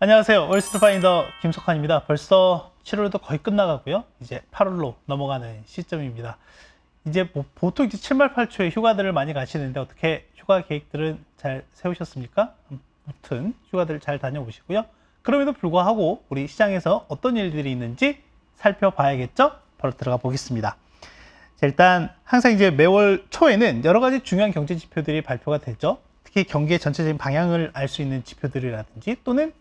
안녕하세요. 월스트리트 파인더 김석환입니다. 벌써 7월도 거의 끝나가고요. 이제 8월로 넘어가는 시점입니다. 이제 보통 이제 7말 8초에 휴가들을 많이 가시는데 어떻게 휴가 계획들은 잘 세우셨습니까? 아무튼 휴가들 잘 다녀오시고요. 그럼에도 불구하고 우리 시장에서 어떤 일들이 있는지 살펴봐야겠죠? 바로 들어가 보겠습니다. 자, 일단 항상 이제 매월 초에는 여러 가지 중요한 경제 지표들이 발표가 되죠. 특히 경기의 전체적인 방향을 알 수 있는 지표들이라든지 또는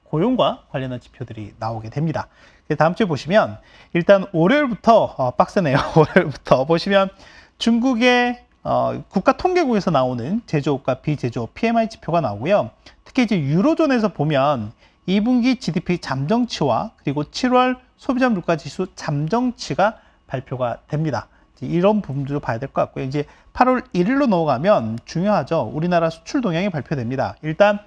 고용과 관련한 지표들이 나오게 됩니다. 다음 주에 보시면 일단 월요일부터 빡세네요. 월요일부터 보시면 중국의 국가통계국에서 나오는 제조업과 비제조업 PMI 지표가 나오고요. 특히 이제 유로존에서 보면 2분기 GDP 잠정치와 그리고 7월 소비자 물가지수 잠정치가 발표가 됩니다. 이런 부분들도 봐야 될 것 같고요. 이제 8월 1일로 넘어가면 중요하죠. 우리나라 수출 동향이 발표됩니다. 일단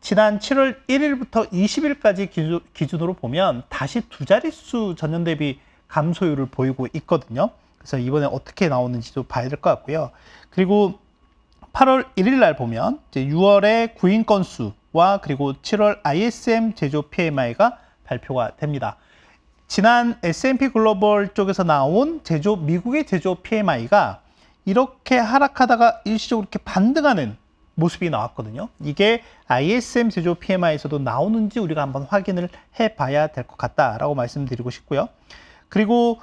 지난 7월 1일부터 20일까지 기준으로 보면 다시 두 자릿수 전년 대비 감소율을 보이고 있거든요. 그래서 이번에 어떻게 나오는지도 봐야 될 것 같고요. 그리고 8월 1일 날 보면 이제 6월의 구인 건수와 그리고 7월 ISM 제조 PMI가 발표가 됩니다. 지난 S&P 글로벌 쪽에서 나온 미국의 제조 PMI가 이렇게 하락하다가 일시적으로 이렇게 반등하는 모습이 나왔거든요. 이게 ISM 제조 PMI에서도 나오는지 우리가 한번 확인을 해봐야 될 것 같다라고 말씀드리고 싶고요. 그리고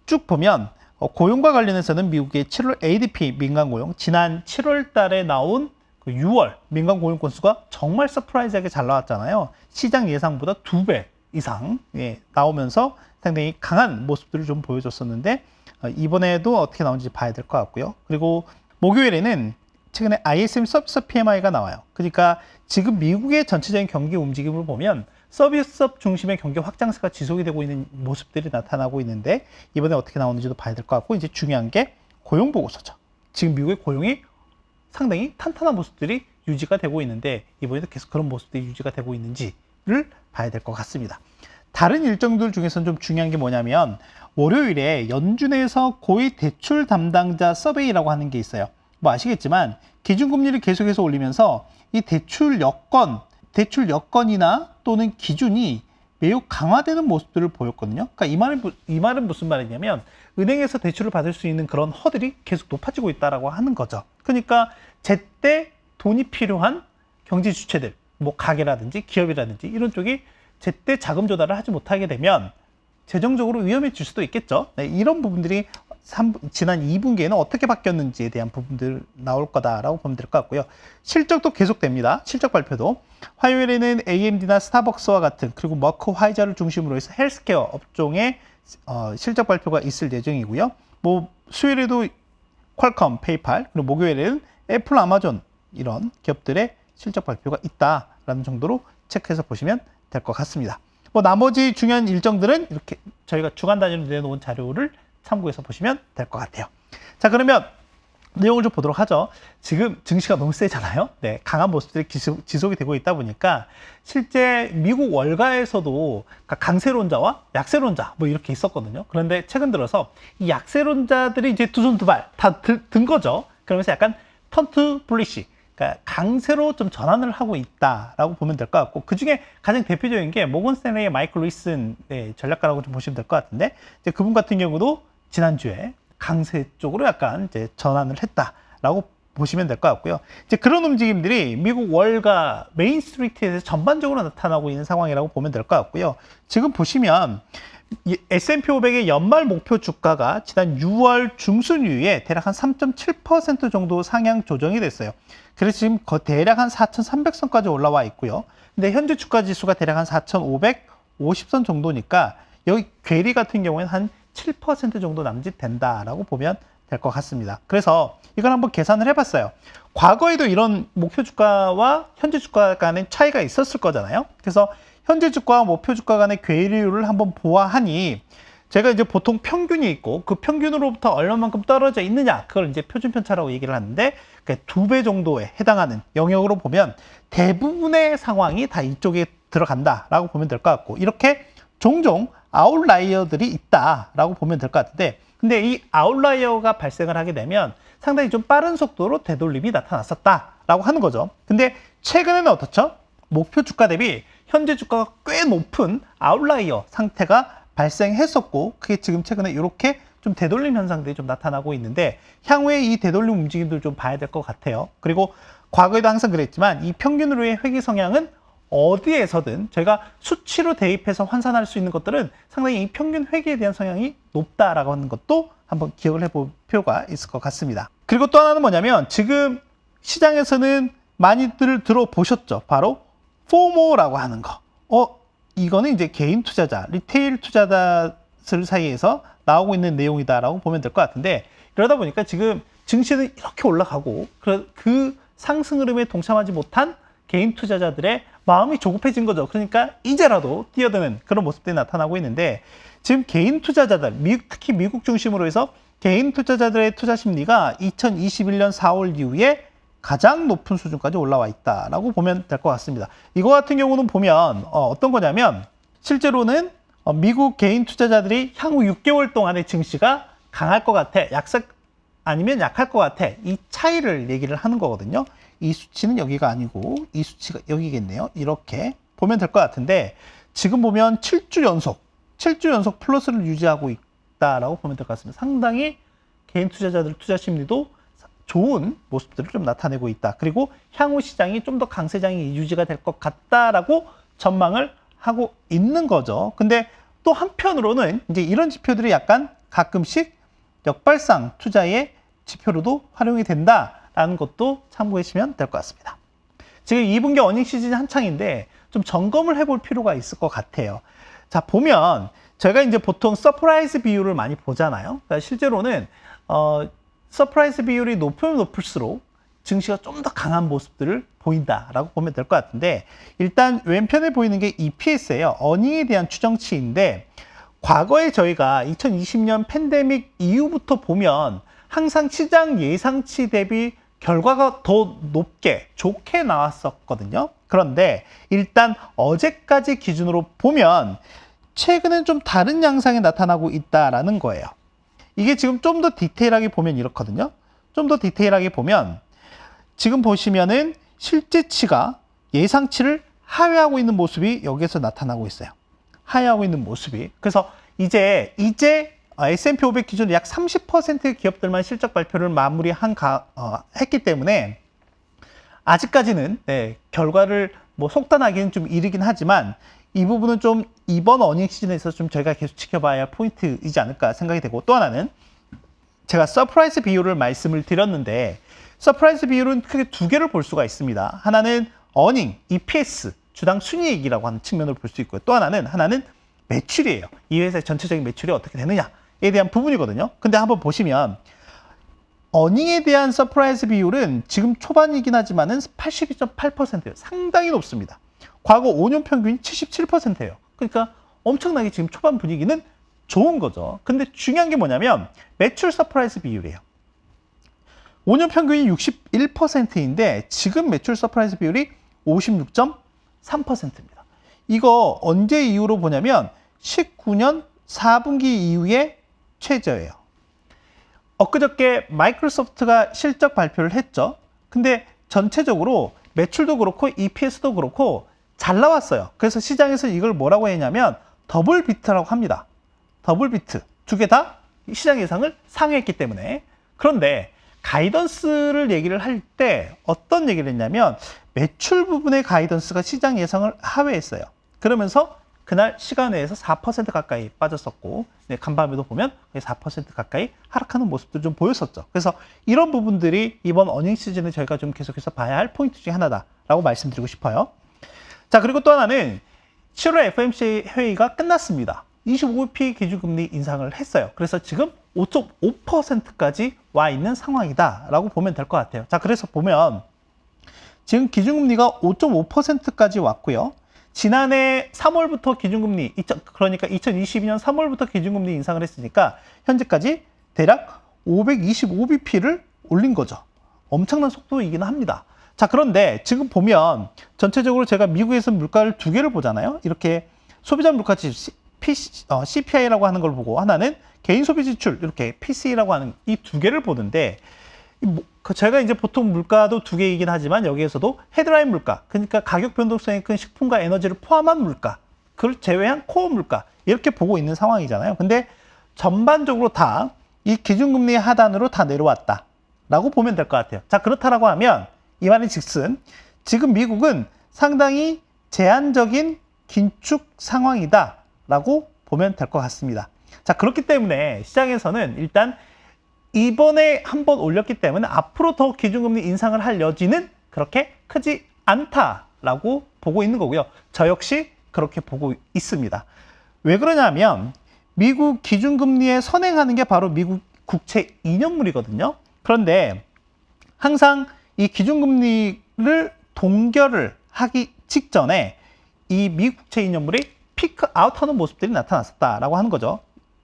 쭉 보면 고용과 관련해서는 미국의 7월 ADP 민간 고용, 지난 7월 달에 나온 그 6월 민간 고용 건수가 정말 서프라이즈하게 잘 나왔잖아요. 시장 예상보다 2배 이상 나오면서 상당히 강한 모습들을 좀 보여줬었는데 이번에도 어떻게 나오는지 봐야 될 것 같고요. 그리고 목요일에는 최근에 ISM 서비스 PMI가 나와요. 그러니까 지금 미국의 전체적인 경기 움직임을 보면 서비스업 중심의 경기 확장세가 지속이 되고 있는 모습들이 나타나고 있는데 이번에 어떻게 나오는지도 봐야 될 것 같고 이제 중요한 게 고용 보고서죠. 지금 미국의 고용이 상당히 탄탄한 모습들이 유지가 되고 있는데 이번에도 계속 그런 모습들이 유지가 되고 있는지를 봐야 될 것 같습니다. 다른 일정들 중에서는 좀 중요한 게 뭐냐면 월요일에 연준에서 고위 대출 담당자 서베이라고 하는 게 있어요. 뭐 아시겠지만 기준금리를 계속해서 올리면서 이 대출 여건이나 또는 기준이 매우 강화되는 모습들을 보였거든요. 그러니까 이 말은 무슨 말이냐면 은행에서 대출을 받을 수 있는 그런 허들이 계속 높아지고 있다라고 하는 거죠. 그러니까 제때 돈이 필요한 경제 주체들, 뭐 가게라든지 기업이라든지 이런 쪽이 제때 자금 조달을 하지 못하게 되면 재정적으로 위험해질 수도 있겠죠. 네, 이런 부분들이 지난 2분기에는 어떻게 바뀌었는지에 대한 부분들 나올 거다라고 보면 될 것 같고요. 실적도 계속됩니다. 실적 발표도 화요일에는 AMD나 스타벅스와 같은 그리고 머크 화이자를 중심으로 해서 헬스케어 업종의 실적 발표가 있을 예정이고요. 뭐 수요일에도 퀄컴, 페이팔, 그리고 목요일에는 애플, 아마존 이런 기업들의 실적 발표가 있다라는 정도로 체크해서 보시면 될 것 같습니다. 뭐 나머지 중요한 일정들은 이렇게 저희가 주간 단위로 내놓은 자료를 참고해서 보시면 될 것 같아요. 자, 그러면 내용을 좀 보도록 하죠. 지금 증시가 너무 세잖아요. 네, 강한 모습들이 지속이 되고 있다 보니까 실제 미국 월가에서도 강세론자와 약세론자 뭐 이렇게 있었거든요. 그런데 최근 들어서 이 약세론자들이 이제 두 손 두 발 다 든 거죠. 그러면서 약간 턴투 블리시, 그러니까 강세로 좀 전환을 하고 있다라고 보면 될 것 같고 그 중에 가장 대표적인 게 모건 스탠레이의 마이클 리슨 전략가라고 좀 보시면 될 것 같은데 이제 그분 같은 경우도 지난주에 강세 쪽으로 약간 이제 전환을 했다라고 보시면 될 것 같고요. 이제 그런 움직임들이 미국 월가 메인 스트리트에서 전반적으로 나타나고 있는 상황이라고 보면 될 것 같고요. 지금 보시면 S&P 500의 연말 목표 주가가 지난 6월 중순 이후에 대략 한 3.7% 정도 상향 조정이 됐어요. 그래서 지금 대략 한 4,300선까지 올라와 있고요. 근데 현재 주가 지수가 대략 한 4,550선 정도니까 여기 괴리 같은 경우에는 한 7% 정도 남짓된다라고 보면 될 것 같습니다. 그래서 이걸 한번 계산을 해봤어요. 과거에도 이런 목표 주가와 현재 주가 간의 차이가 있었을 거잖아요. 그래서 현재 주가와 목표 주가 간의 괴리율을 한번 보아하니 제가 이제 보통 평균이 있고 그 평균으로부터 얼마만큼 떨어져 있느냐 그걸 이제 표준 편차라고 얘기를 하는데 2배 정도에 해당하는 영역으로 보면 대부분의 상황이 다 이쪽에 들어간다라고 보면 될 것 같고 이렇게 종종 아웃라이어들이 있다라고 보면 될 것 같은데 근데 이 아웃라이어가 발생을 하게 되면 상당히 좀 빠른 속도로 되돌림이 나타났었다라고 하는 거죠. 근데 최근에는 어떻죠? 목표 주가 대비 현재 주가가 꽤 높은 아웃라이어 상태가 발생했었고, 그게 지금 최근에 이렇게 좀 되돌림 현상들이 좀 나타나고 있는데, 향후에 이 되돌림 움직임들을 좀 봐야 될 것 같아요. 그리고 과거에도 항상 그랬지만 이 평균으로의 회귀 성향은 어디에서든 저희가 수치로 대입해서 환산할 수 있는 것들은 상당히 이 평균 회귀에 대한 성향이 높다라고 하는 것도 한번 기억을 해볼 필요가 있을 것 같습니다. 그리고 또 하나는 뭐냐면, 지금 시장에서는 많이들 들어보셨죠? 바로 포모라고 하는 거. 이거는 이제 개인 투자자, 리테일 투자자들 사이에서 나오고 있는 내용이다라고 보면 될 것 같은데, 그러다 보니까 지금 증시는 이렇게 올라가고 그 상승 흐름에 동참하지 못한 개인 투자자들의 마음이 조급해진 거죠. 그러니까 이제라도 뛰어드는 그런 모습들이 나타나고 있는데, 지금 개인 투자자들, 특히 미국 중심으로 해서 개인 투자자들의 투자 심리가 2021년 4월 이후에 가장 높은 수준까지 올라와 있다라고 보면 될 것 같습니다. 이거 같은 경우는 보면 어떤 거냐면, 실제로는 미국 개인 투자자들이 향후 6개월 동안의 증시가 강할 것 같아, 아니면 약할 것 같아, 이 차이를 얘기를 하는 거거든요. 이 수치는 여기가 아니고 이 수치가 여기겠네요. 이렇게 보면 될 것 같은데, 지금 보면 7주 연속 플러스를 유지하고 있다라고 보면 될 것 같습니다. 상당히 개인 투자자들 투자 심리도 좋은 모습들을 좀 나타내고 있다. 그리고 향후 시장이 좀 더 강세장이 유지가 될 것 같다라고 전망을 하고 있는 거죠. 근데 또 한편으로는 이제 이런 지표들이 약간 가끔씩 역발상 투자의 지표로도 활용이 된다라는 것도 참고해 주시면 될 것 같습니다. 지금 2분기 어닝 시즌이 한창인데 좀 점검을 해볼 필요가 있을 것 같아요. 자, 보면 저희가 이제 보통 서프라이즈 비율을 많이 보잖아요. 그러니까 실제로는 서프라이즈 비율이 높으면 높을수록 증시가 좀 더 강한 모습들을 보인다라고 보면 될 것 같은데, 일단 왼편에 보이는 게 EPS예요. 어닝에 대한 추정치인데, 과거에 저희가 2020년 팬데믹 이후부터 보면 항상 시장 예상치 대비 결과가 더 높게 좋게 나왔었거든요. 그런데 일단 어제까지 기준으로 보면 최근엔 좀 다른 양상이 나타나고 있다라는 거예요. 이게 지금 좀 더 디테일하게 보면 이렇거든요. 좀 더 디테일하게 보면 지금 보시면은 실제치가 예상치를 하회하고 있는 모습이 여기에서 나타나고 있어요. 하회하고 있는 모습이. 그래서 이제 S&P 500 기준으로 약 30%의 기업들만 실적 발표를 했기 때문에 아직까지는 결과를 속단하기는 좀 이르긴 하지만, 이 부분은 좀 이번 어닝 시즌에서 좀 저희가 계속 지켜봐야 할 포인트이지 않을까 생각이 되고, 또 하나는 제가 서프라이즈 비율을 말씀을 드렸는데, 서프라이즈 비율은 크게 두 개를 볼 수가 있습니다. 하나는 어닝, EPS, 주당 순이익이라고 하는 측면을 볼 수 있고요. 또 하나는 매출이에요. 이 회사의 전체적인 매출이 어떻게 되느냐에 대한 부분이거든요. 근데 한번 보시면 어닝에 대한 서프라이즈 비율은 지금 초반이긴 하지만은 82.8%예요. 상당히 높습니다. 과거 5년 평균이 77%예요. 그러니까 엄청나게 지금 초반 분위기는 좋은 거죠. 근데 중요한 게 뭐냐면 매출 서프라이즈 비율이에요. 5년 평균이 61%인데 지금 매출 서프라이즈 비율이 56.3%입니다. 이거 언제 이후로 보냐면 19년 4분기 이후에 최저예요. 엊그저께 마이크로소프트가 실적 발표를 했죠. 근데 전체적으로 매출도 그렇고 EPS도 그렇고 잘 나왔어요. 그래서 시장에서 이걸 뭐라고 했냐면 더블 비트라고 합니다. 더블 비트. 두 개 다 시장 예상을 상회했기 때문에. 그런데 가이던스를 얘기를 할 때 어떤 얘기를 했냐면 매출 부분의 가이던스가 시장 예상을 하회했어요. 그러면서 그날 시간 내에서 4% 가까이 빠졌었고, 간밤에도 보면 4% 가까이 하락하는 모습도 좀 보였었죠. 그래서 이런 부분들이 이번 어닝 시즌에 저희가 좀 계속해서 봐야 할 포인트 중에 하나다라고 말씀드리고 싶어요. 자, 그리고 또 하나는 7월 FOMC 회의가 끝났습니다. 25bp 기준금리 인상을 했어요. 그래서 지금 5.5%까지 와 있는 상황이다라고 보면 될 것 같아요. 자, 그래서 보면 지금 기준금리가 5.5%까지 왔고요. 지난해 3월부터 기준금리, 그러니까 2022년 3월부터 기준금리 인상을 했으니까 현재까지 대략 525bp를 올린 거죠. 엄청난 속도이긴 합니다. 자, 그런데 지금 보면 전체적으로 제가 미국에서 물가를 두 개를 보잖아요. 이렇게 소비자 물가 지수 CPI라고 하는 걸 보고, 하나는 개인 소비 지출, 이렇게 PCE라고 하는 이 두 개를 보는데, 제가 이제 보통 물가도 두 개이긴 하지만 여기에서도 헤드라인 물가, 그러니까 가격 변동성이 큰 식품과 에너지를 포함한 물가, 그걸 제외한 코어 물가 이렇게 보고 있는 상황이잖아요. 근데 전반적으로 다 이 기준금리 하단으로 다 내려왔다라고 보면 될 것 같아요. 자, 그렇다라고 하면 이 말인 즉슨 지금 미국은 상당히 제한적인 긴축 상황이다라고 보면 될 것 같습니다. 자, 그렇기 때문에 시장에서는 일단 이번에 한번 올렸기 때문에 앞으로 더 기준금리 인상을 할 여지는 그렇게 크지 않다라고 보고 있는 거고요. 저 역시 그렇게 보고 있습니다. 왜 그러냐면 미국 기준금리에 선행하는 게 바로 미국 국채 2년물이거든요. 그런데 항상 이 기준금리를 동결을 하기 직전에 이 미국 국채 2년물이 피크 아웃하는 모습들이 나타났었다라고 하는 거죠.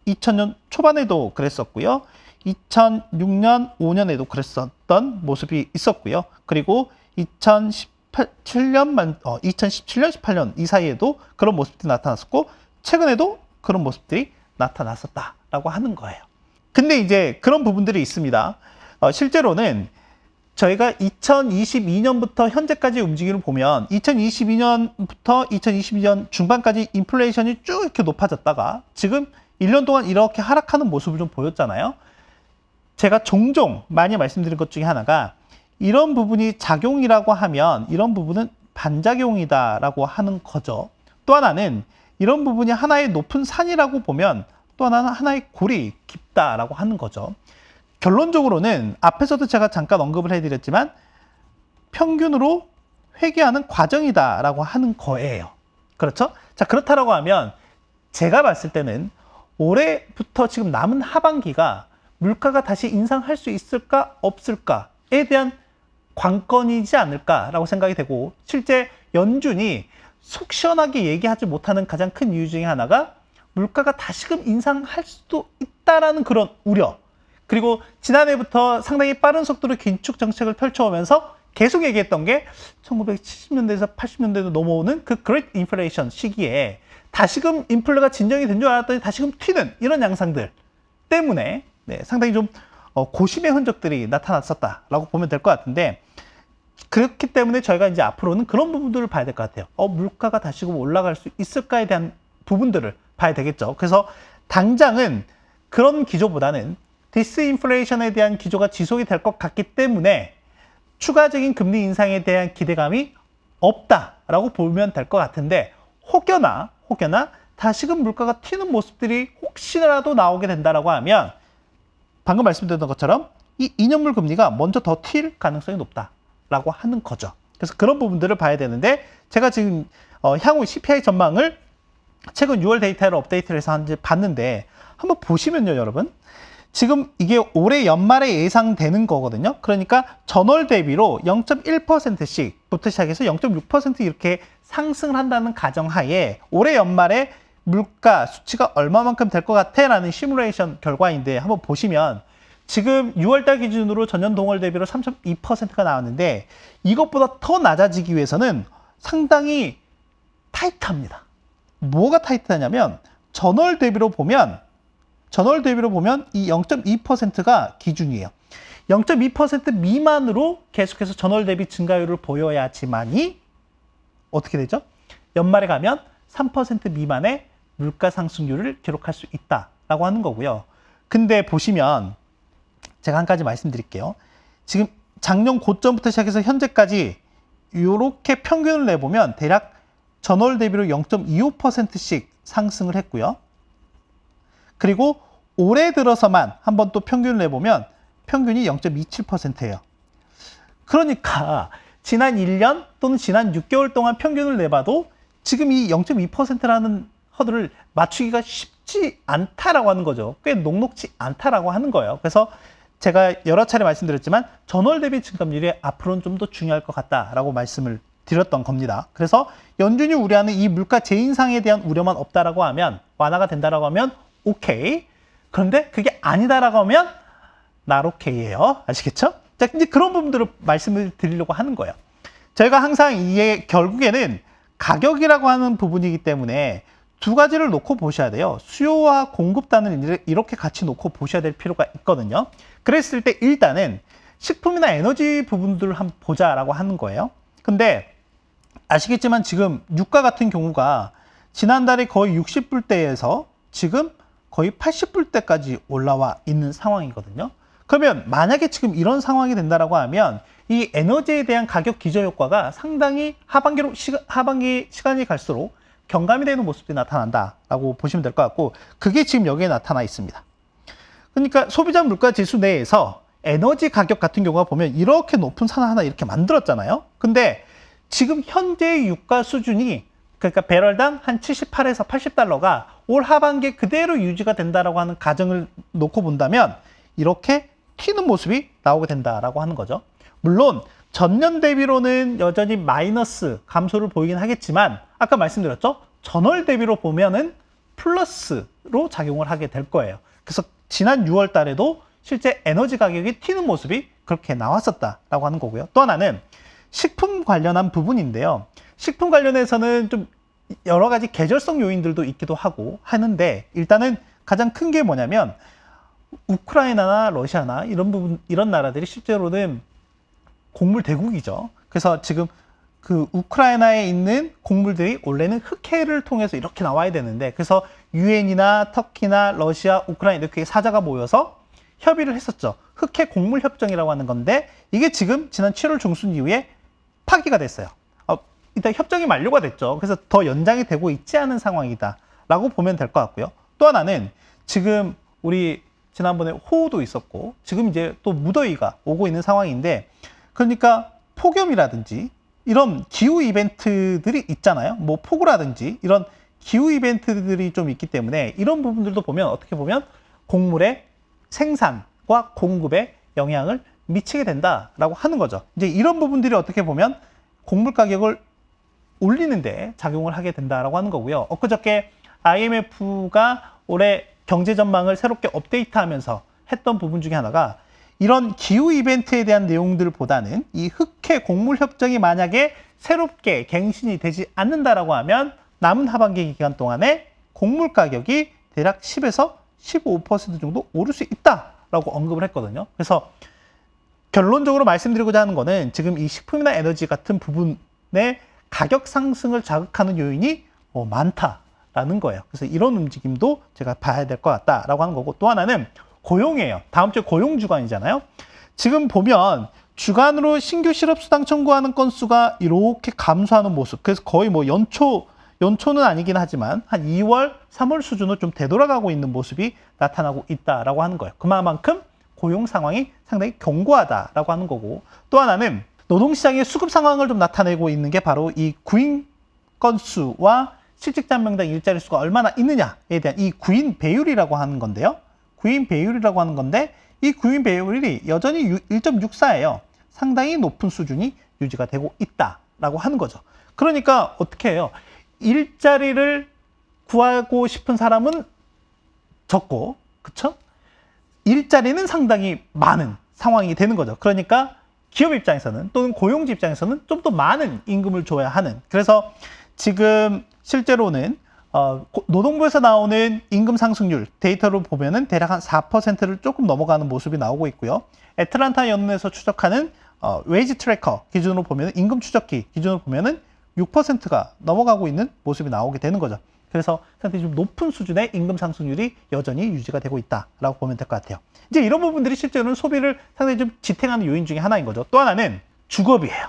2000년 초반에도 그랬었고요. 2006년, 5년에도 그랬었던 모습이 있었고요. 그리고 2017년, 18년 이 사이에도 그런 모습들이 나타났었고 최근에도 그런 모습들이 나타났었다라고 하는 거예요. 근데 이제 그런 부분들이 있습니다. 실제로는 저희가 2022년부터 현재까지 움직임을 보면 2022년부터 2022년 중반까지 인플레이션이 쭉 이렇게 높아졌다가 지금 1년 동안 이렇게 하락하는 모습을 좀 보였잖아요. 제가 종종 많이 말씀드린 것 중에 하나가 이런 부분이 작용이라고 하면 이런 부분은 반작용이다라고 하는 거죠. 또 하나는 이런 부분이 하나의 높은 산이라고 보면 또 하나는 하나의 골이 깊다라고 하는 거죠. 결론적으로는 앞에서도 제가 잠깐 언급을 해드렸지만 평균으로 회귀하는 과정이다라고 하는 거예요. 그렇죠? 자, 그렇다라고 하면 제가 봤을 때는 올해부터 지금 남은 하반기가 물가가 다시 인상할 수 있을까 없을까에 대한 관건이지 않을까라고 생각이 되고 실제 연준이 속 시원하게 얘기하지 못하는 가장 큰 이유 중에 하나가 물가가 다시금 인상할 수도 있다라는 그런 우려, 그리고 지난해부터 상당히 빠른 속도로 긴축 정책을 펼쳐오면서 계속 얘기했던 게 1970년대에서 80년대도 넘어오는 그 그레이트 인플레이션 시기에 다시금 인플레가 진정이 된 줄 알았더니 다시금 튀는 이런 양상들 때문에 상당히 좀 고심의 흔적들이 나타났었다라고 보면 될 것 같은데, 그렇기 때문에 저희가 이제 앞으로는 그런 부분들을 봐야 될 것 같아요. 물가가 다시금 올라갈 수 있을까에 대한 부분들을 봐야 되겠죠. 그래서 당장은 그런 기조보다는 디스인플레이션에 대한 기조가 지속이 될 것 같기 때문에 추가적인 금리 인상에 대한 기대감이 없다라고 보면 될 것 같은데, 혹여나 다시금 물가가 튀는 모습들이 혹시라도 나오게 된다라고 하면 방금 말씀드렸던 것처럼 이 2년물 금리가 먼저 더 튈 가능성이 높다라고 하는 거죠. 그래서 그런 부분들을 봐야 되는데, 제가 지금 향후 CPI 전망을 최근 6월 데이터를 업데이트를 해서 봤는데 한번 보시면요, 여러분. 지금 이게 올해 연말에 예상되는 거거든요. 그러니까 전월 대비로 0.1%씩부터 시작해서 0.6% 이렇게 상승을 한다는 가정하에 올해 연말에 물가 수치가 얼마만큼 될 것 같아? 라는 시뮬레이션 결과인데 한번 보시면 지금 6월달 기준으로 전년 동월 대비로 3.2%가 나왔는데 이것보다 더 낮아지기 위해서는 상당히 타이트합니다. 뭐가 타이트하냐면 전월 대비로 보면 이 0.2%가 기준이에요. 0.2% 미만으로 계속해서 전월 대비 증가율을 보여야지만이 어떻게 되죠? 연말에 가면 3% 미만의 물가 상승률을 기록할 수 있다라고 하는 거고요. 근데 보시면 제가 한 가지 말씀드릴게요. 지금 작년 고점부터 시작해서 현재까지 이렇게 평균을 내보면 대략 전월 대비로 0.25%씩 상승을 했고요. 그리고 올해 들어서만 한번 또 평균을 내보면 평균이 0.27%예요. 그러니까 지난 1년 또는 지난 6개월 동안 평균을 내봐도 지금 이 0.2%라는 허들을 맞추기가 쉽지 않다라고 하는 거죠. 꽤 녹록지 않다라고 하는 거예요. 그래서 제가 여러 차례 말씀드렸지만 전월 대비 증감률이 앞으로는 좀 더 중요할 것 같다라고 말씀을 드렸던 겁니다. 그래서 연준이 우려하는 이 물가 재인상에 대한 우려만 없다라고 하면, 완화가 된다라고 하면 오케이. 그런데 그게 아니다라고 하면 not okay예요. 아시겠죠? 자, 이제 그런 부분들을 말씀을 드리려고 하는 거예요. 저희가 항상 이게 결국에는 가격이라고 하는 부분이기 때문에 두 가지를 놓고 보셔야 돼요. 수요와 공급단을 이렇게 같이 놓고 보셔야 될 필요가 있거든요. 그랬을 때 일단은 식품이나 에너지 부분들을 한번 보자라고 하는 거예요. 근데 아시겠지만 지금 유가 같은 경우가 지난달에 거의 60불대에서 지금 거의 80불대까지 올라와 있는 상황이거든요. 그러면 만약에 지금 이런 상황이 된다라고 하면 이 에너지에 대한 가격 기저 효과가 상당히 하반기 시간이 갈수록 경감이 되는 모습이 나타난다라고 보시면 될 것 같고, 그게 지금 여기에 나타나 있습니다. 그러니까 소비자 물가 지수 내에서 에너지 가격 같은 경우가 보면 이렇게 높은 산 하나 이렇게 만들었잖아요. 근데 지금 현재의 유가 수준이, 그러니까 배럴당 한 78에서 80달러가 올 하반기에 그대로 유지가 된다라고 하는 가정을 놓고 본다면 이렇게 튀는 모습이 나오게 된다라고 하는 거죠. 물론 전년 대비로는 여전히 마이너스 감소를 보이긴 하겠지만 아까 말씀드렸죠? 전월 대비로 보면은 플러스로 작용을 하게 될 거예요. 그래서 지난 6월 달에도 실제 에너지 가격이 튀는 모습이 그렇게 나왔었다라고 하는 거고요. 또 하나는 식품 관련한 부분인데요. 식품 관련해서는 좀 여러 가지 계절성 요인들도 있기도 하고 하는데, 일단은 가장 큰 게 뭐냐면 우크라이나나 러시아나 이런 부분, 이런 나라들이 실제로는 곡물 대국이죠. 그래서 지금 그 우크라이나에 있는 곡물들이 원래는 흑해를 통해서 이렇게 나와야 되는데, 그래서 유엔이나 터키나 러시아, 우크라이나 이렇게 사자가 모여서 협의를 했었죠. 흑해 곡물 협정이라고 하는 건데, 이게 지금 지난 7월 중순 이후에 파기가 됐어요. 일단 협정이 만료가 됐죠. 그래서 더 연장이 되고 있지 않은 상황이다 라고 보면 될 것 같고요. 또 하나는 지금 우리 지난번에 호우도 있었고 지금 이제 또 무더위가 오고 있는 상황인데, 그러니까 폭염이라든지 이런 기후 이벤트들이 있잖아요. 뭐 폭우라든지 이런 기후 이벤트들이 좀 있기 때문에 이런 부분들도 보면 어떻게 보면 곡물의 생산과 공급에 영향을 미치게 된다라고 하는 거죠. 이제 이런 부분들이 어떻게 보면 곡물 가격을 올리는데 작용을 하게 된다라고 하는 거고요. 엊그저께 IMF가 올해 경제 전망을 새롭게 업데이트하면서 했던 부분 중에 하나가 이런 기후 이벤트에 대한 내용들보다는 이 흑해 곡물 협정이 만약에 새롭게 갱신이 되지 않는다라고 하면 남은 하반기 기간 동안에 곡물 가격이 대략 10에서 15% 정도 오를 수 있다라고 언급을 했거든요. 그래서 결론적으로 말씀드리고자 하는 거는 지금 이 식품이나 에너지 같은 부분의 가격 상승을 자극하는 요인이 많다라는 거예요. 그래서 이런 움직임도 제가 봐야 될 것 같다라고 하는 거고, 또 하나는 고용이에요. 다음 주에 고용 주간이잖아요. 지금 보면 주간으로 신규 실업수당 청구하는 건수가 이렇게 감소하는 모습. 그래서 거의 뭐 연초는 아니긴 하지만 한 2월, 3월 수준으로 좀 되돌아가고 있는 모습이 나타나고 있다라고 하는 거예요. 그만큼 고용 상황이 상당히 견고하다라고 하는 거고, 또 하나는 노동시장의 수급 상황을 좀 나타내고 있는 게 바로 이 구인 건수와 실직자 명당 일자리 수가 얼마나 있느냐에 대한 이 구인 배율이라고 하는 건데요. 구인 배율이라고 하는 건데 이 구인 배율이 여전히 1.64예요. 상당히 높은 수준이 유지가 되고 있다라고 하는 거죠. 그러니까 어떻게 해요? 일자리를 구하고 싶은 사람은 적고, 그쵸? 일자리는 상당히 많은 상황이 되는 거죠. 그러니까 기업 입장에서는 또는 고용주 입장에서는 좀 더 많은 임금을 줘야 하는, 그래서 지금 실제로는 노동부에서 나오는 임금 상승률 데이터로 보면은 대략 한 4%를 조금 넘어가는 모습이 나오고 있고요. 애틀란타 연은에서 추적하는 웨이지 트래커 기준으로 보면, 임금 추적기 기준으로 보면은 6%가 넘어가고 있는 모습이 나오게 되는 거죠. 그래서 상당히 좀 높은 수준의 임금 상승률이 여전히 유지가 되고 있다라고 보면 될 것 같아요. 이제 이런 부분들이 실제로는 소비를 상당히 좀 지탱하는 요인 중에 하나인 거죠. 또 하나는 주거비예요.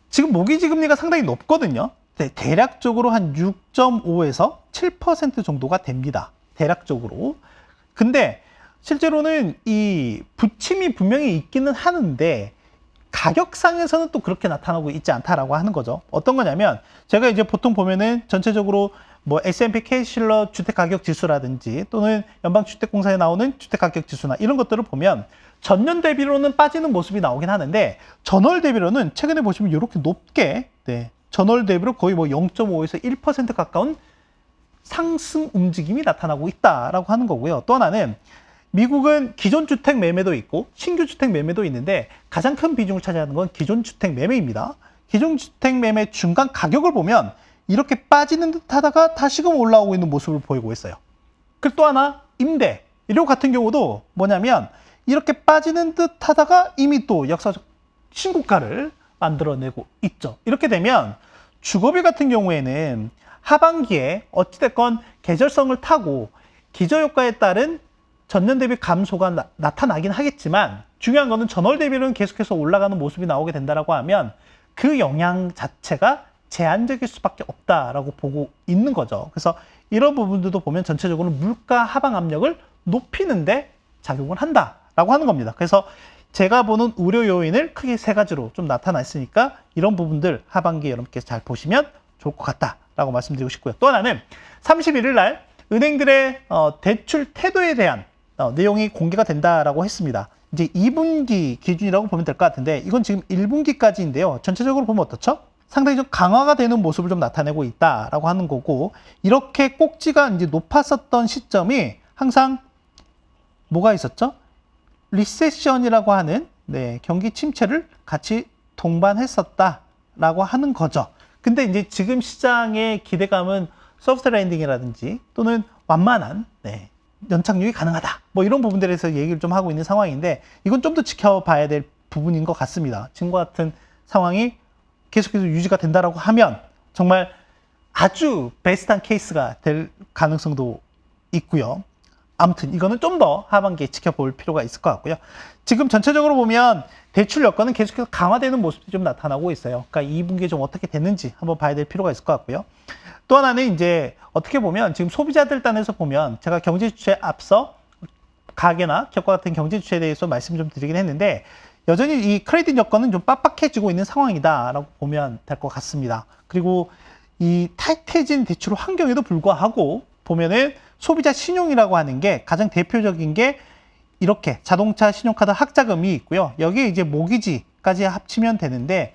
지금 모기지 금리가 상당히 높거든요. 네, 대략적으로 한 6.5에서 7% 정도가 됩니다. 대략적으로. 근데 실제로는 이 부침이 분명히 있기는 하는데 가격상에서는 또 그렇게 나타나고 있지 않다라고 하는 거죠. 어떤 거냐면 제가 이제 보통 보면은 전체적으로 뭐 S&P Case-실러 주택가격지수라든지 또는 연방주택공사에 나오는 주택가격지수나 이런 것들을 보면 전년 대비로는 빠지는 모습이 나오긴 하는데 전월 대비로는 최근에 보시면 이렇게 높게, 전월 대비로 거의 뭐 0.5에서 1% 가까운 상승 움직임이 나타나고 있다라고 하는 거고요. 또 하나는 미국은 기존 주택 매매도 있고 신규 주택 매매도 있는데 가장 큰 비중을 차지하는 건 기존 주택 매매입니다. 기존 주택 매매 중간 가격을 보면 이렇게 빠지는 듯 하다가 다시금 올라오고 있는 모습을 보이고 있어요. 그리고 또 하나 임대, 이런 같은 경우도 뭐냐면 이렇게 빠지는 듯 하다가 이미 또 역사적 신고가를 만들어내고 있죠. 이렇게 되면 주거비 같은 경우에는 하반기에 어찌됐건 계절성을 타고 기저효과에 따른 전년 대비 감소가 나타나긴 하겠지만 중요한 거는 전월 대비는 계속해서 올라가는 모습이 나오게 된다라고 하면 그 영향 자체가 제한적일 수밖에 없다라고 보고 있는 거죠. 그래서 이런 부분들도 보면 전체적으로 물가 하방 압력을 높이는데 작용을 한다라고 하는 겁니다. 그래서 제가 보는 우려 요인을 크게 세 가지로 좀 나타났으니까 이런 부분들 하반기에 여러분께서 잘 보시면 좋을 것 같다라고 말씀드리고 싶고요. 또 하나는 31일 날 은행들의 대출 태도에 대한 내용이 공개가 된다라고 했습니다. 이제 2분기 기준이라고 보면 될 것 같은데 이건 지금 1분기까지인데요. 전체적으로 보면 어떻죠? 상당히 좀 강화가 되는 모습을 좀 나타내고 있다라고 하는 거고 이렇게 꼭지가 이제 높았었던 시점이 항상 뭐가 있었죠? 리세션이라고 하는 경기 침체를 같이 동반했었다라고 하는 거죠. 근데 이제 지금 시장의 기대감은 소프트 랜딩이라든지 또는 완만한 연착륙이 가능하다. 뭐 이런 부분들에서 얘기를 좀 하고 있는 상황인데 이건 좀 더 지켜봐야 될 부분인 것 같습니다. 지금과 같은 상황이 계속해서 유지가 된다라고 하면 정말 아주 베스트한 케이스가 될 가능성도 있고요. 아무튼 이거는 좀 더 하반기에 지켜볼 필요가 있을 것 같고요. 지금 전체적으로 보면 대출 여건은 계속해서 강화되는 모습이 좀 나타나고 있어요. 그러니까 2분기에 좀 어떻게 됐는지 한번 봐야 될 필요가 있을 것 같고요. 또 하나는 이제 어떻게 보면 지금 소비자들 단에서 보면 제가 경제 주체에 앞서 가계나 기업과 같은 경제 주체에 대해서 말씀 좀 드리긴 했는데 여전히 이 크레딧 여건은 좀 빡빡해지고 있는 상황이다라고 보면 될 것 같습니다. 그리고 이 타이트해진 대출 환경에도 불구하고 보면은 소비자 신용이라고 하는 게 가장 대표적인 게 이렇게 자동차 신용카드 학자금이 있고요. 여기에 이제 모기지까지 합치면 되는데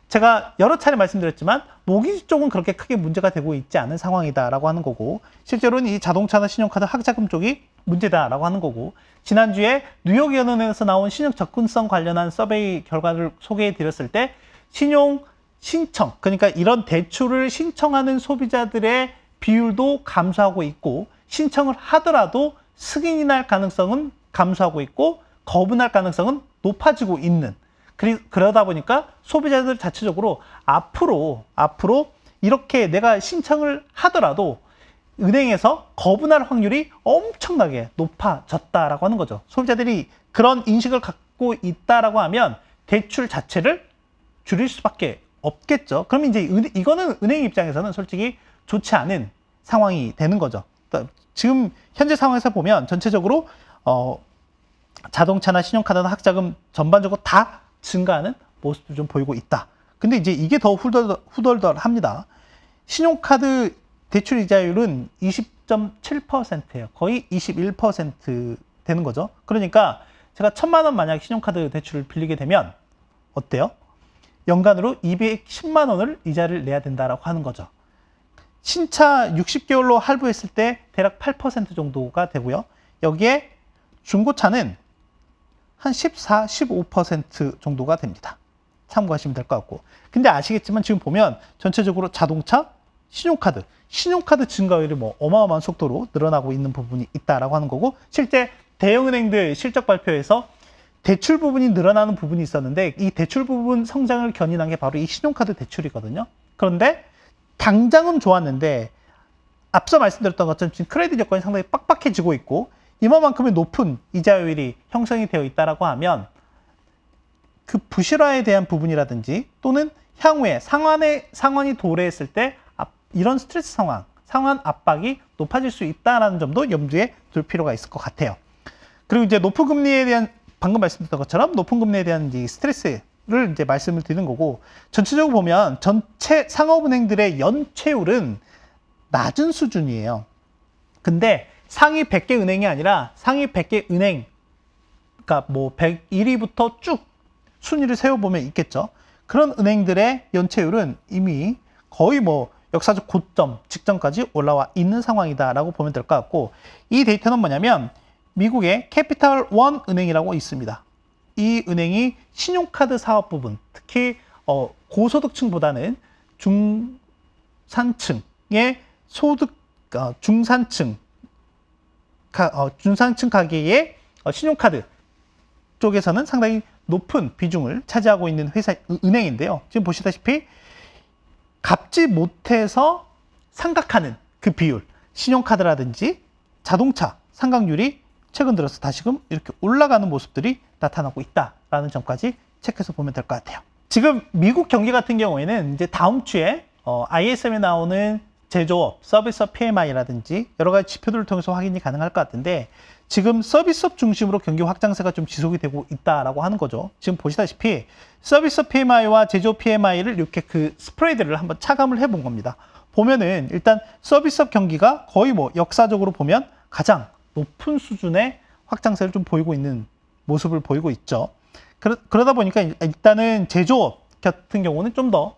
제가 여러 차례 말씀드렸지만 모기지 쪽은 그렇게 크게 문제가 되고 있지 않은 상황이다라고 하는 거고 실제로는 이 자동차나 신용카드 학자금 쪽이 문제다라고 하는 거고 지난주에 뉴욕연은에서 나온 신용 접근성 관련한 서베이 결과를 소개해 드렸을 때 신용 신청 그러니까 이런 대출을 신청하는 소비자들의 비율도 감소하고 있고 신청을 하더라도 승인이 날 가능성은 감소하고 있고 거부날 가능성은 높아지고 있는 그러다 보니까 소비자들 자체적으로 앞으로 이렇게 내가 신청을 하더라도 은행에서 거부날 확률이 엄청나게 높아졌다라고 하는 거죠. 소비자들이 그런 인식을 갖고 있다라고 하면 대출 자체를 줄일 수밖에 없겠죠. 그럼 이제 이거는 은행 입장에서는 솔직히 좋지 않은 상황이 되는 거죠. 지금 현재 상황에서 보면 전체적으로 자동차나 신용카드나 학자금 전반적으로 다 증가하는 모습도 좀 보이고 있다. 근데 이제 이게 더 후덜덜합니다. 신용카드 대출 이자율은 20.7%예요. 거의 21% 되는 거죠. 그러니까 제가 1,000만 원 만약 신용카드 대출을 빌리게 되면 어때요? 연간으로 210만 원을 이자를 내야 된다라고 하는 거죠. 신차 60개월로 할부했을 때 대략 8% 정도가 되고요. 여기에 중고차는 한 14, 15% 정도가 됩니다. 참고하시면 될 것 같고. 근데 아시겠지만 지금 보면 전체적으로 자동차, 신용카드 증가율이 뭐 어마어마한 속도로 늘어나고 있는 부분이 있다라고 하는 거고 실제 대형은행들 실적 발표에서 대출 부분이 늘어나는 부분이 있었는데 이 대출 부분 성장을 견인한 게 바로 이 신용카드 대출이거든요. 그런데 당장은 좋았는데 앞서 말씀드렸던 것처럼 지금 크레딧 여건이 상당히 빡빡해지고 있고 이만큼의 높은 이자율이 형성이 되어 있다라고 하면 그 부실화에 대한 부분이라든지 또는 향후에 상환이 도래했을 때 이런 스트레스 상환 압박이 높아질 수 있다는 점도 염두에 둘 필요가 있을 것 같아요. 그리고 이제 높은 금리에 대한 방금 말씀드렸던 것처럼 높은 금리에 대한 이 스트레스를 이제 말씀을 드리는 거고 전체적으로 보면 전체 상업은행들의 연체율은 낮은 수준이에요. 근데 상위 100개 은행이 아니라 상위 100개 은행, 그러니까 뭐 101위부터 쭉 순위를 세워보면 있겠죠. 그런 은행들의 연체율은 이미 거의 뭐 역사적 고점 직전까지 올라와 있는 상황이다라고 보면 될 것 같고 이 데이터는 뭐냐면 미국의 캐피털 원 은행이라고 있습니다. 이 은행이 신용카드 사업 부분, 특히 고소득층보다는 중산층의 중산층 가계의 신용카드 쪽에서는 상당히 높은 비중을 차지하고 있는 은행인데요. 지금 보시다시피 갚지 못해서 상각하는 그 비율, 신용카드라든지 자동차 상각률이 최근 들어서 다시금 이렇게 올라가는 모습들이 나타나고 있다라는 점까지 체크해서 보면 될 것 같아요. 지금 미국 경기 같은 경우에는 이제 다음 주에 ISM에 나오는 제조업, 서비스업 PMI라든지 여러 가지 지표들을 통해서 확인이 가능할 것 같은데 지금 서비스업 중심으로 경기 확장세가 좀 지속이 되고 있다라고 하는 거죠. 지금 보시다시피 서비스업 PMI와 제조업 PMI를 이렇게 그 스프레드를 한번 차감을 해본 겁니다. 보면은 일단 서비스업 경기가 거의 뭐 역사적으로 보면 가장 높은 수준의 확장세를 좀 보이고 있는 모습을 보이고 있죠. 그러다 보니까 일단은 제조업 같은 경우는 좀 더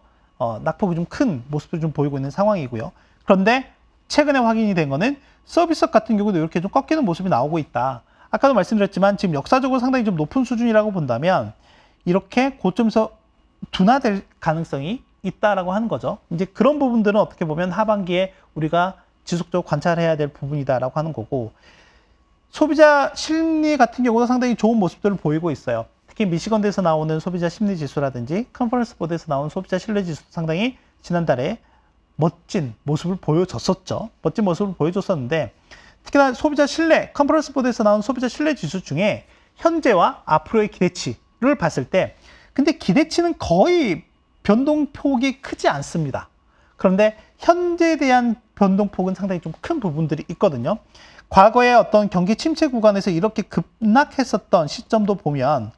낙폭이 좀 큰 모습을 좀 보이고 있는 상황이고요. 그런데 최근에 확인이 된 거는 서비스업 같은 경우도 이렇게 좀 꺾이는 모습이 나오고 있다. 아까도 말씀드렸지만 지금 역사적으로 상당히 좀 높은 수준이라고 본다면 이렇게 고점에서 둔화될 가능성이 있다라고 하는 거죠. 이제 그런 부분들은 어떻게 보면 하반기에 우리가 지속적으로 관찰해야 될 부분이다라고 하는 거고 소비자 심리 같은 경우도 상당히 좋은 모습들을 보이고 있어요. 특히 미시건대에서 나오는 소비자 심리 지수라든지 컨퍼런스 보드에서 나온 소비자 신뢰 지수 상당히 지난달에 멋진 모습을 보여줬었죠. 멋진 모습을 보여줬었는데 특히나 소비자 신뢰, 컨퍼런스 보드에서 나온 소비자 신뢰 지수 중에 현재와 앞으로의 기대치를 봤을 때 근데 기대치는 거의 변동폭이 크지 않습니다. 그런데 현재에 대한 변동폭은 상당히 좀 큰 부분들이 있거든요. 과거에 어떤 경기 침체 구간에서 이렇게 급락했었던 시점도 보면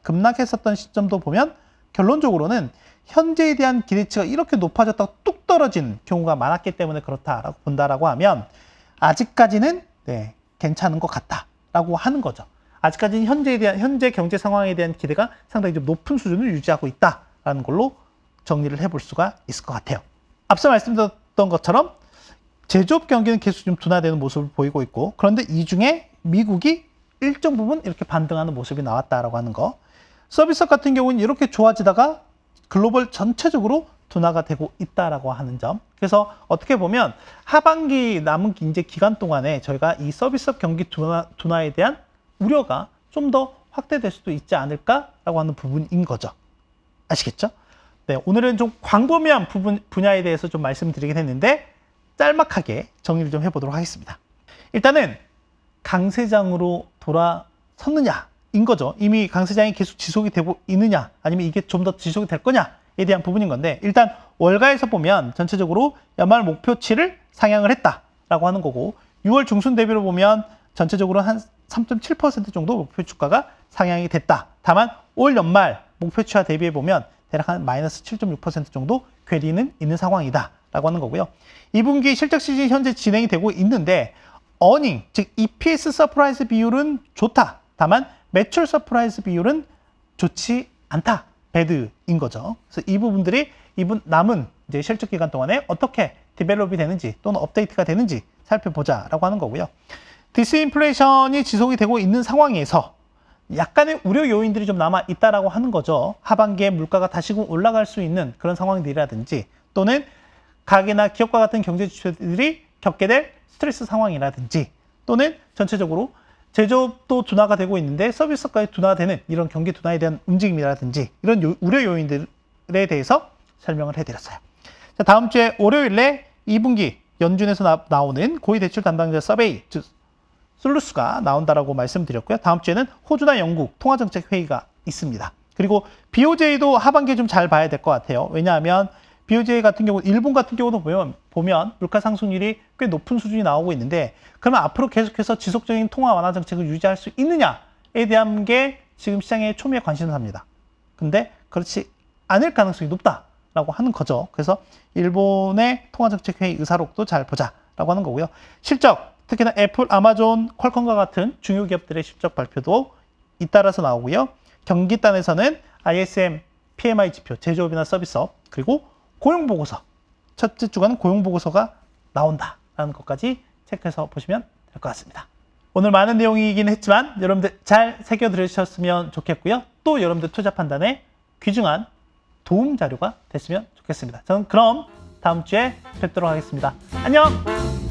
결론적으로는 현재에 대한 기대치가 이렇게 높아졌다가 뚝 떨어진 경우가 많았기 때문에 그렇다라고 본다라고 하면 아직까지는 괜찮은 것 같다라고 하는 거죠. 아직까지는 현재 경제 상황에 대한 기대가 상당히 좀 높은 수준을 유지하고 있다라는 걸로 정리를 해볼 수가 있을 것 같아요. 앞서 말씀드렸던 것처럼 제조업 경기는 계속 좀 둔화되는 모습을 보이고 있고 그런데 이 중에 미국이 일정 부분 이렇게 반등하는 모습이 나왔다라고 하는 거. 서비스업 같은 경우는 이렇게 좋아지다가 글로벌 전체적으로 둔화가 되고 있다라고 하는 점. 그래서 어떻게 보면 하반기 남은 이제 기간 동안에 저희가 이 서비스업 경기 둔화에 대한 우려가 좀 더 확대될 수도 있지 않을까라고 하는 부분인 거죠. 아시겠죠? 네, 오늘은 좀 광범위한 분야에 대해서 좀 말씀드리긴 했는데 짤막하게 정리를 좀 해보도록 하겠습니다. 일단은 강세장으로 돌아섰느냐인 거죠. 이미 강세장이 계속 지속이 되고 있느냐 아니면 이게 좀 더 지속이 될 거냐에 대한 부분인 건데 일단 월가에서 보면 전체적으로 연말 목표치를 상향을 했다라고 하는 거고 6월 중순 대비로 보면 전체적으로 한 3.7% 정도 목표 주가가 상향이 됐다. 다만 올 연말 목표치와 대비해 보면 대략 한 마이너스 7.6% 정도 괴리는 있는 상황이다 라고 하는 거고요. 2분기 실적 시즌이 현재 진행이 되고 있는데 어닝, 즉 EPS 서프라이즈 비율은 좋다. 다만 매출 서프라이즈 비율은 좋지 않다. 배드인 거죠. 그래서 이 부분들이 남은 이제 실적 기간 동안에 어떻게 디벨롭이 되는지 또는 업데이트가 되는지 살펴보자라고 하는 거고요. 디스인플레이션이 지속이 되고 있는 상황에서 약간의 우려 요인들이 좀 남아 있다라고 하는 거죠. 하반기에 물가가 다시금 올라갈 수 있는 그런 상황들이라든지 또는 가계나 기업과 같은 경제 지표들이 겪게 될 스트레스 상황이라든지 또는 전체적으로 제조업도 둔화가 되고 있는데 서비스까지 둔화되는 이런 경기 둔화에 대한 움직임이라든지 이런 우려 요인들에 대해서 설명을 해드렸어요. 자, 다음 주에 월요일에 2분기 연준에서 나오는 고위 대출 담당자 서베이, 즉 슬루스가 나온다라고 말씀드렸고요. 다음 주에는 호주나 영국 통화정책 회의가 있습니다. 그리고 BOJ도 하반기에 좀 잘 봐야 될 것 같아요. 왜냐하면 BOJ 같은 경우, 일본 같은 경우도 보면 물가 상승률이 꽤 높은 수준이 나오고 있는데 그러면 앞으로 계속해서 지속적인 통화 완화 정책을 유지할 수 있느냐에 대한 게 지금 시장의 초미의 관심사입니다. 근데 그렇지 않을 가능성이 높다라고 하는 거죠. 그래서 일본의 통화 정책 회의 의사록도 잘 보자라고 하는 거고요. 실적, 특히나 애플, 아마존, 퀄컴과 같은 중요 기업들의 실적 발표도 잇따라서 나오고요. 경기단에서는 ISM, PMI 지표, 제조업이나 서비스업, 그리고 고용보고서, 첫째 주간 고용보고서가 나온다라는 것까지 체크해서 보시면 될 것 같습니다. 오늘 많은 내용이긴 했지만 여러분들 잘 새겨들으셨으면 좋겠고요. 또 여러분들 투자 판단에 귀중한 도움 자료가 됐으면 좋겠습니다. 저는 그럼 다음 주에 뵙도록 하겠습니다. 안녕!